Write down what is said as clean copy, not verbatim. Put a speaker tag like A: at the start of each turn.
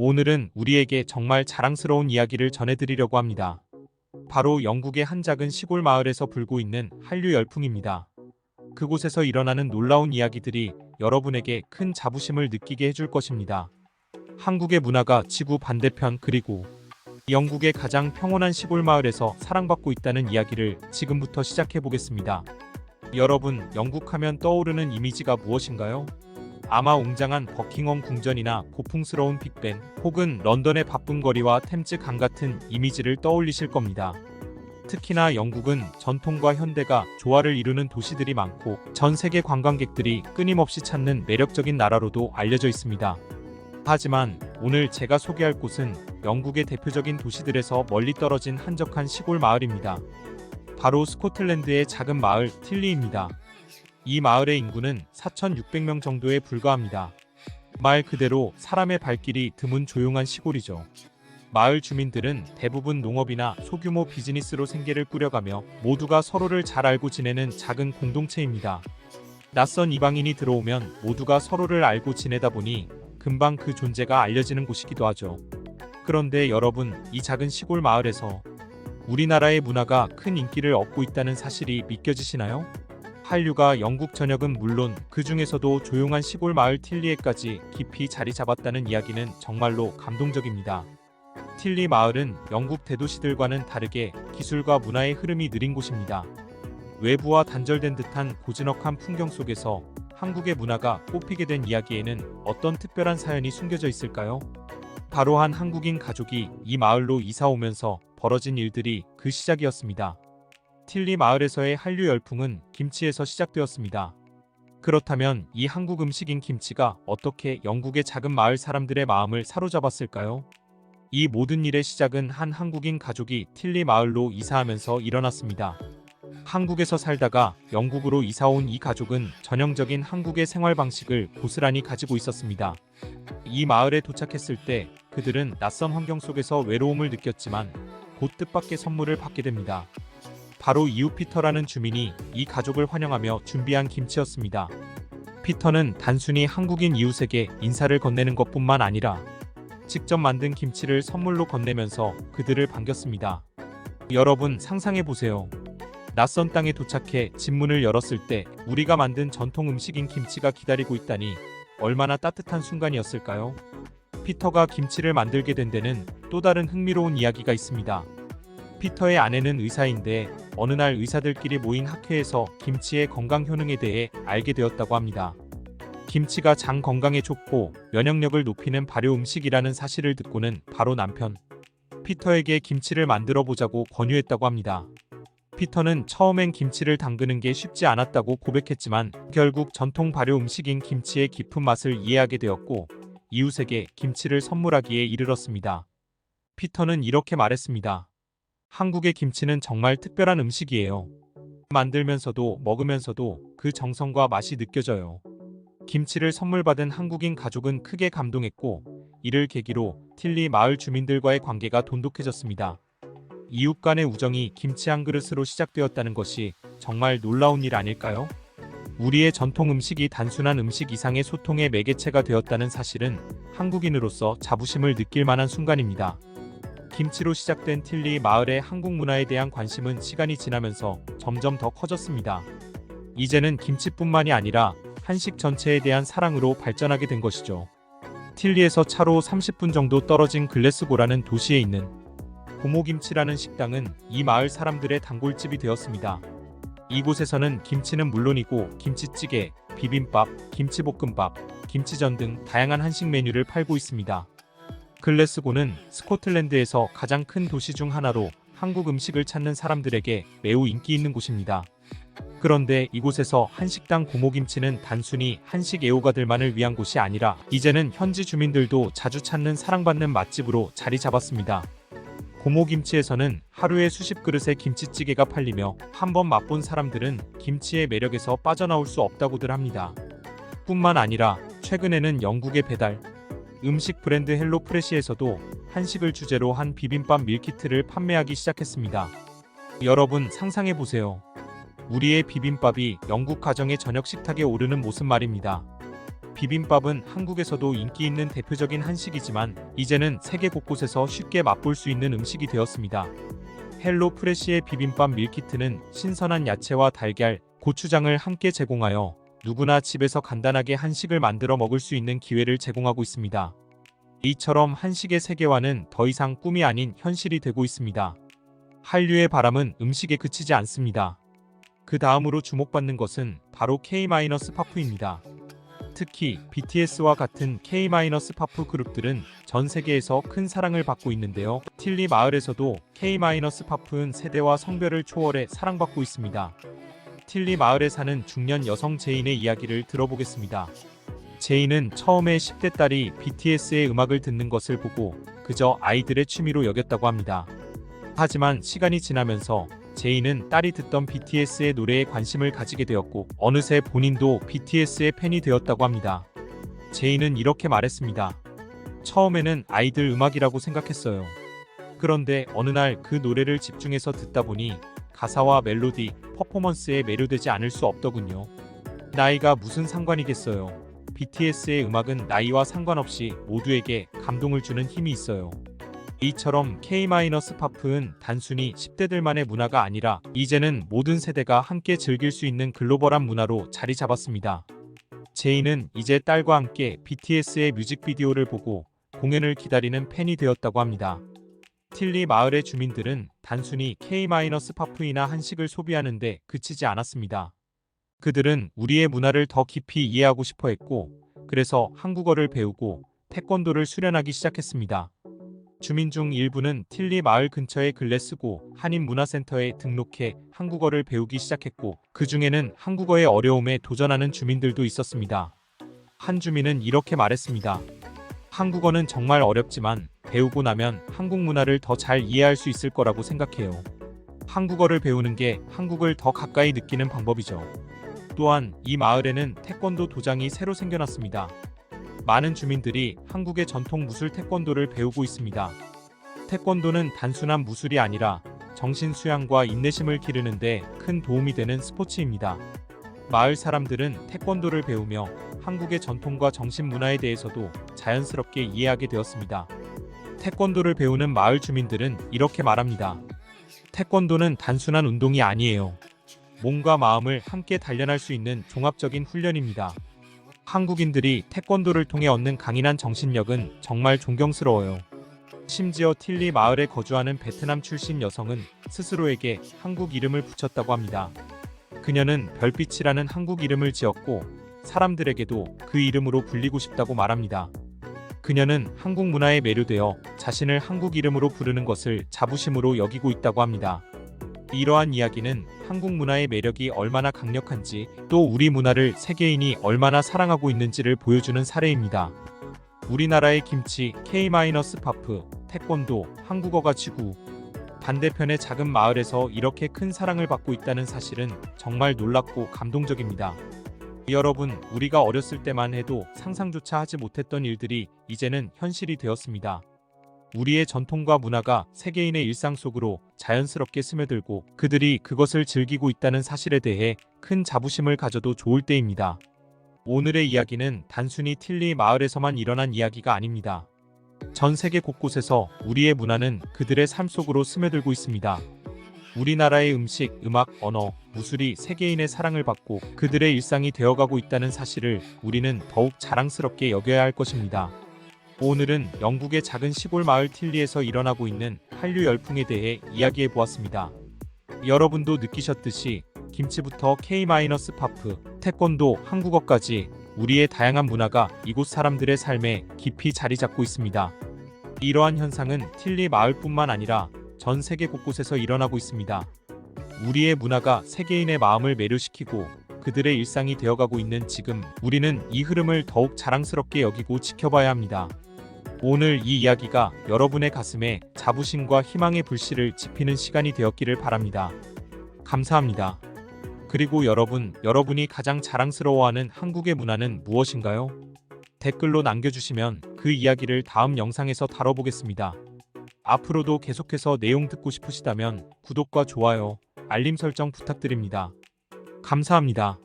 A: 오늘은 우리에게 정말 자랑스러운 이야기를 전해드리려고 합니다. 바로 영국의 한 작은 시골 마을에서 불고 있는 한류 열풍입니다. 그곳에서 일어나는 놀라운 이야기들이 여러분에게 큰 자부심을 느끼게 해줄 것입니다. 한국의 문화가 지구 반대편 그리고 영국의 가장 평온한 시골 마을에서 사랑받고 있다는 이야기를 지금부터 시작해 보겠습니다. 여러분, 영국 하면 떠오르는 이미지가 무엇인가요? 아마 웅장한 버킹엄 궁전이나 고풍스러운 빅벤, 혹은 런던의 바쁜 거리와 템즈 강 같은 이미지를 떠올리실 겁니다. 특히나 영국은 전통과 현대가 조화를 이루는 도시들이 많고 전 세계 관광객들이 끊임없이 찾는 매력적인 나라로도 알려져 있습니다. 하지만 오늘 제가 소개할 곳은 영국의 대표적인 도시들에서 멀리 떨어진 한적한 시골 마을입니다. 바로 스코틀랜드의 작은 마을 틸리입니다. 이 마을의 인구는 4,600명 정도에 불과합니다. 말 그대로 사람의 발길이 드문 조용한 시골이죠. 마을 주민들은 대부분 농업이나 소규모 비즈니스로 생계를 꾸려가며 모두가 서로를 잘 알고 지내는 작은 공동체입니다. 낯선 이방인이 들어오면 모두가 서로를 알고 지내다 보니 금방 그 존재가 알려지는 곳이기도 하죠. 그런데 여러분, 이 작은 시골 마을에서 우리나라의 문화가 큰 인기를 얻고 있다는 사실이 믿겨지시나요? 한류가 영국 전역은 물론 그 중에서도 조용한 시골 마을 틸리에까지 깊이 자리 잡았다는 이야기는 정말로 감동적입니다. 틸리 마을은 영국 대도시들과는 다르게 기술과 문화의 흐름이 느린 곳입니다. 외부와 단절된 듯한 고즈넉한 풍경 속에서 한국의 문화가 꽃피게 된 이야기에는 어떤 특별한 사연이 숨겨져 있을까요? 바로 한 한국인 가족이 이 마을로 이사 오면서 벌어진 일들이 그 시작이었습니다. 틸리 마을에서의 한류 열풍은 김치에서 시작되었습니다. 그렇다면 이 한국 음식인 김치가 어떻게 영국의 작은 마을 사람들의 마음을 사로잡았을까요? 이 모든 일의 시작은 한 한국인 가족이 틸리 마을로 이사하면서 일어났습니다. 한국에서 살다가 영국으로 이사온 이 가족은 전형적인 한국의 생활 방식을 고스란히 가지고 있었습니다. 이 마을에 도착했을 때 그들은 낯선 환경 속에서 외로움을 느꼈지만 곧 뜻밖의 선물을 받게 됩니다. 바로 이웃 피터라는 주민이 이 가족을 환영하며 준비한 김치였습니다. 피터는 단순히 한국인 이웃에게 인사를 건네는 것뿐만 아니라 직접 만든 김치를 선물로 건네면서 그들을 반겼습니다. 여러분, 상상해보세요. 낯선 땅에 도착해 집 문을 열었을 때 우리가 만든 전통 음식인 김치가 기다리고 있다니 얼마나 따뜻한 순간이었을까요? 피터가 김치를 만들게 된 데는 또 다른 흥미로운 이야기가 있습니다. 피터의 아내는 의사인데 어느 날 의사들끼리 모인 학회에서 김치의 건강 효능에 대해 알게 되었다고 합니다. 김치가 장 건강에 좋고 면역력을 높이는 발효 음식이라는 사실을 듣고는 바로 남편 피터에게 김치를 만들어 보자고 권유했다고 합니다. 피터는 처음엔 김치를 담그는 게 쉽지 않았다고 고백했지만 결국 전통 발효 음식인 김치의 깊은 맛을 이해하게 되었고 이웃에게 김치를 선물하기에 이르렀습니다. 피터는 이렇게 말했습니다. 한국의 김치는 정말 특별한 음식이에요. 만들면서도 먹으면서도 그 정성과 맛이 느껴져요. 김치를 선물 받은 한국인 가족은 크게 감동했고 이를 계기로 틸리 마을 주민들과의 관계가 돈독해졌습니다. 이웃 간의 우정이 김치 한 그릇으로 시작되었다는 것이 정말 놀라운 일 아닐까요? 우리의 전통 음식이 단순한 음식 이상의 소통의 매개체가 되었다는 사실은 한국인으로서 자부심을 느낄 만한 순간입니다. 김치로 시작된 틸리 마을의 한국 문화에 대한 관심은 시간이 지나면서 점점 더 커졌습니다. 이제는 김치뿐만이 아니라 한식 전체에 대한 사랑으로 발전하게 된 것이죠. 틸리에서 차로 30분 정도 떨어진 글래스고라는 도시에 있는 고모김치라는 식당은 이 마을 사람들의 단골집이 되었습니다. 이곳에서는 김치는 물론이고 김치찌개, 비빔밥, 김치볶음밥, 김치전 등 다양한 한식 메뉴를 팔고 있습니다. 글래스고는 스코틀랜드에서 가장 큰 도시 중 하나로 한국 음식을 찾는 사람들에게 매우 인기 있는 곳입니다. 그런데 이곳에서 한식당 고모김치는 단순히 한식 애호가들만을 위한 곳이 아니라 이제는 현지 주민들도 자주 찾는 사랑받는 맛집으로 자리 잡았습니다. 고모김치에서는 하루에 수십 그릇의 김치찌개가 팔리며 한번 맛본 사람들은 김치의 매력에서 빠져나올 수 없다고들 합니다. 뿐만 아니라 최근에는 영국의 배달 음식 브랜드 헬로프레시에서도 한식을 주제로 한 비빔밥 밀키트를 판매하기 시작했습니다. 여러분, 상상해보세요. 우리의 비빔밥이 영국 가정의 저녁 식탁에 오르는 모습 말입니다. 비빔밥은 한국에서도 인기 있는 대표적인 한식이지만 이제는 세계 곳곳에서 쉽게 맛볼 수 있는 음식이 되었습니다. 헬로프레시의 비빔밥 밀키트는 신선한 야채와 달걀, 고추장을 함께 제공하여 누구나 집에서 간단하게 한식을 만들어 먹을 수 있는 기회를 제공하고 있습니다. 이처럼 한식의 세계화는 더 이상 꿈이 아닌 현실이 되고 있습니다. 한류의 바람은 음식에 그치지 않습니다. 그 다음으로 주목받는 것은 바로 K-팝입니다. 특히 BTS와 같은 K-팝 그룹들은 전 세계에서 큰 사랑을 받고 있는데요. 틸리 마을에서도 K-팝은 세대와 성별을 초월해 사랑받고 있습니다. 틸리 마을에 사는 중년 여성 제인의 이야기를 들어보겠습니다. 제인은 처음에 10대 딸이 BTS의 음악을 듣는 것을 보고 그저 아이들의 취미로 여겼다고 합니다. 하지만 시간이 지나면서 제인은 딸이 듣던 BTS의 노래에 관심을 가지게 되었고 어느새 본인도 BTS의 팬이 되었다고 합니다. 제인은 이렇게 말했습니다. 처음에는 아이들 음악이라고 생각했어요. 그런데 어느 날 그 노래를 집중해서 듣다 보니 가사와 멜로디, 퍼포먼스에 매료되지 않을 수 없더군요. 나이가 무슨 상관이겠어요. BTS의 음악은 나이와 상관없이 모두에게 감동을 주는 힘이 있어요. 이처럼 K-팝은 단순히 10대들만의 문화가 아니라 이제는 모든 세대가 함께 즐길 수 있는 글로벌한 문화로 자리 잡았습니다. 제인은 이제 딸과 함께 BTS의 뮤직비디오를 보고 공연을 기다리는 팬이 되었다고 합니다. 틸리 마을의 주민들은 단순히 K-팝이나 한식을 소비하는데 그치지 않았습니다. 그들은 우리의 문화를 더 깊이 이해하고 싶어 했고 그래서 한국어를 배우고 태권도를 수련하기 시작했습니다. 주민 중 일부는 틸리 마을 근처에 글래 쓰고 한인문화센터에 등록해 한국어를 배우기 시작했고 그 중에는 한국어의 어려움에 도전하는 주민들도 있었습니다. 한 주민은 이렇게 말했습니다. 한국어는 정말 어렵지만 배우고 나면 한국 문화를 더 잘 이해할 수 있을 거라고 생각해요. 한국어를 배우는 게 한국을 더 가까이 느끼는 방법이죠. 또한 이 마을에는 태권도 도장이 새로 생겨났습니다. 많은 주민들이 한국의 전통 무술 태권도를 배우고 있습니다. 태권도는 단순한 무술이 아니라 정신 수양과 인내심을 기르는 데 큰 도움이 되는 스포츠입니다. 마을 사람들은 태권도를 배우며 한국의 전통과 정신 문화에 대해서도 자연스럽게 이해하게 되었습니다. 태권도를 배우는 마을 주민들은 이렇게 말합니다. 태권도는 단순한 운동이 아니에요. 몸과 마음을 함께 단련할 수 있는 종합적인 훈련입니다. 한국인들이 태권도를 통해 얻는 강인한 정신력은 정말 존경스러워요. 심지어 틸리 마을에 거주하는 베트남 출신 여성은 스스로에게 한국 이름을 붙였다고 합니다. 그녀는 별빛이라는 한국 이름을 지었고 사람들에게도 그 이름으로 불리고 싶다고 말합니다. 그녀는 한국 문화에 매료되어 자신을 한국 이름으로 부르는 것을 자부심으로 여기고 있다고 합니다. 이러한 이야기는 한국 문화의 매력이 얼마나 강력한지 또 우리 문화를 세계인이 얼마나 사랑하고 있는지를 보여주는 사례입니다. 우리나라의 김치, K-팝, 태권도, 한국어가 지구, 반대편의 작은 마을에서 이렇게 큰 사랑을 받고 있다는 사실은 정말 놀랍고 감동적입니다. 여러분, 우리가 어렸을 때만 해도 상상조차 하지 못했던 일들이 이제는 현실이 되었습니다. 우리의 전통과 문화가 세계인의 일상 속으로 자연스럽게 스며들고 그들이 그것을 즐기고 있다는 사실에 대해 큰 자부심을 가져도 좋을 때입니다. 오늘의 이야기는 단순히 틸리 마을에서만 일어난 이야기가 아닙니다. 전 세계 곳곳에서 우리의 문화는 그들의 삶 속으로 스며들고 있습니다. 우리나라의 음식, 음악, 언어, 무술이 세계인의 사랑을 받고 그들의 일상이 되어가고 있다는 사실을 우리는 더욱 자랑스럽게 여겨야 할 것입니다. 오늘은 영국의 작은 시골 마을 틸리에서 일어나고 있는 한류 열풍에 대해 이야기해 보았습니다. 여러분도 느끼셨듯이 김치부터 K-팝, 태권도, 한국어까지 우리의 다양한 문화가 이곳 사람들의 삶에 깊이 자리 잡고 있습니다. 이러한 현상은 틸리 마을뿐만 아니라 전 세계 곳곳에서 일어나고 있습니다. 우리의 문화가 세계인의 마음을 매료시키고 그들의 일상이 되어가고 있는 지금 우리는 이 흐름을 더욱 자랑스럽게 여기고 지켜봐야 합니다. 오늘 이 이야기가 여러분의 가슴에 자부심과 희망의 불씨를 지피는 시간이 되었기를 바랍니다. 감사합니다. 그리고 여러분이 가장 자랑스러워하는 한국의 문화는 무엇인가요? 댓글로 남겨주시면 그 이야기를 다음 영상에서 다뤄보겠습니다. 앞으로도 계속해서 내용 듣고 싶으시다면 구독과 좋아요, 알림 설정 부탁드립니다. 감사합니다.